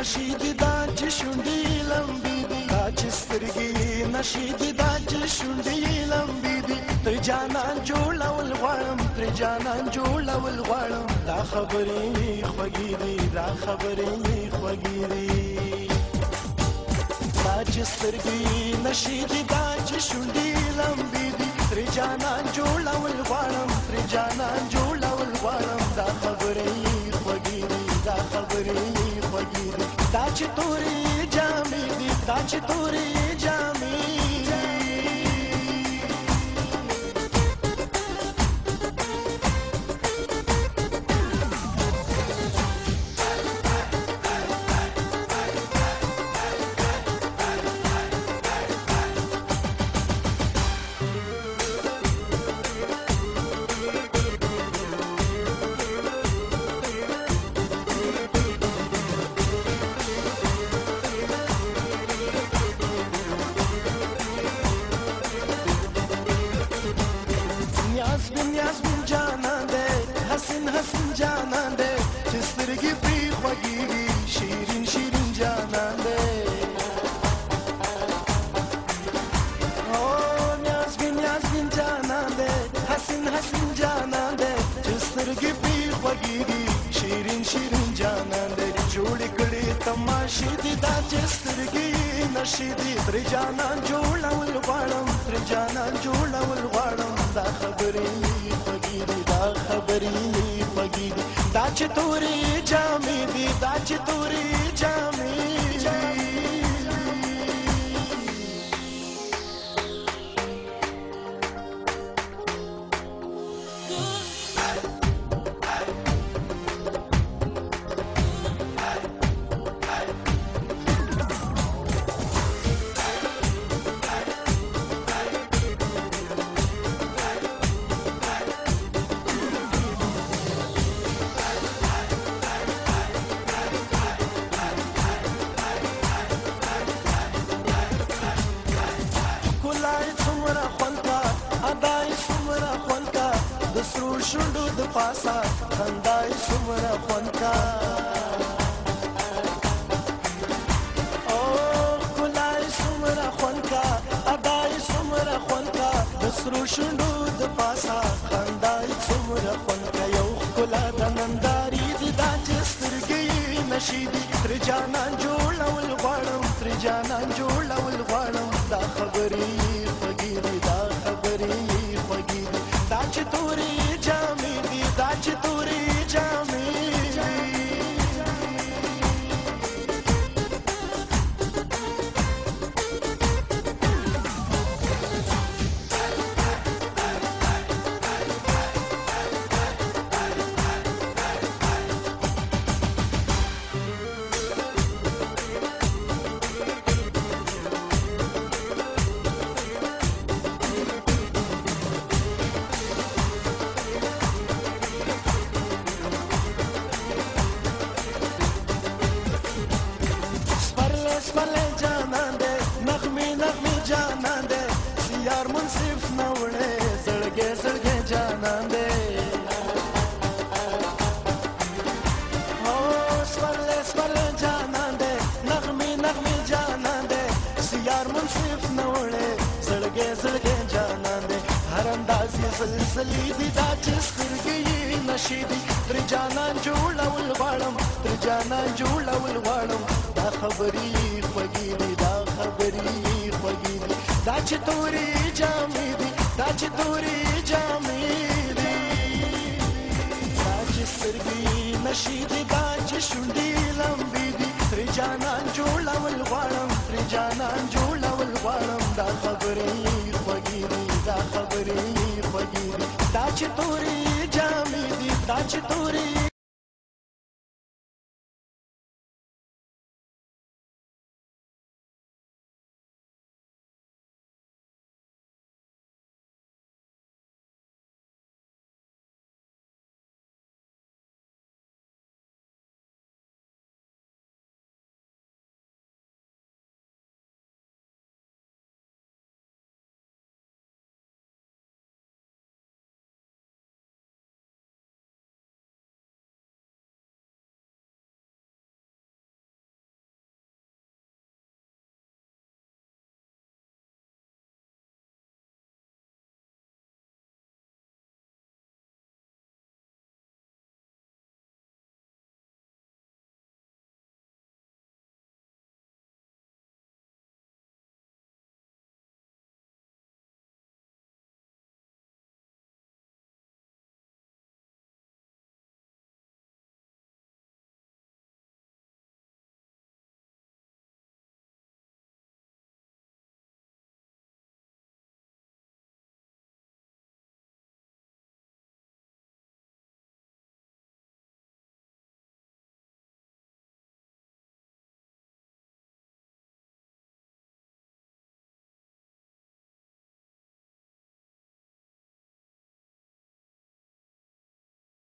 نشي دي دا چې شونډې لمبي دي دا چې سترګې نشي دي دا چې شونډې لمبي دي تر جانان جوړول غواړم تر جانان جوړول غواړم دا خبرې خوږې دي دا خبرې خوږې دي دا چې سترګې نشي دي دا چې شونډې لمبي دي تر جانان جوړول غواړم تر جانان جوړول غواړم دا خبرې خوږې دي دا خبرې خوږې دي دا چې تورې جامې دي دا چې تورې جامې نیازبین جانان دی حسین حسین جانان دی چې سترګې پرې خوږې وي شیرین شیرین جانان دی نیازبین جانان دی حسین حسین جانان دی چې سترګې پرې خوږې وي شیرین شیرین جانان دی جوړې کړې تماشې دي دا چې سترګې نشي دي تر جانان جوړول غواړم تر جانان جوړول غواړم دا خبرې خوږې دي دا خبرې خوږې دي دا چې تورې جامې دي دا چې تورې جامې سرو شونډو د پاسه خندای څومره خوند کا او ښکلای څومره خوند کا ادای څومره خوند کا د سرو شونډو د پاسه خندای څومره خوند کا یو ښکلا د نندارې دي دا چې سترګې نشي دي تر جانان جوړول غواړم تر جانان جوړول غواړم دا خبرې خوږې دي دا خبرې خوږې دي دا چې تورې جامې دي دا چې تورې جامې سپلې جانان دې نغمې نغمې جانان دې سیار منصف نوړې زړګې زړګې جانان دې او سپلې جانان دې نغمې نغمې جانان دې سیار منصف نوړې زړګې زړګې جانان دې هر انداز یې زلزلې دي دا چې سترګې نشي دي تر جانان جوړول غواړم تر جانان جوړول غواړم دا خبرې خوږې دي دا خبرې خوږې دي دا چې تورې جامې دي دا چې تورې جامې دي دا چې سترګې نشي دي دا چې شونډې لمبې دي تر جانان جوړول غواړم تر جانان جوړول غواړم دا خبرې خوږې دي دا خبرې خوږې دي دا چې تورې جامې دي دا چې تورې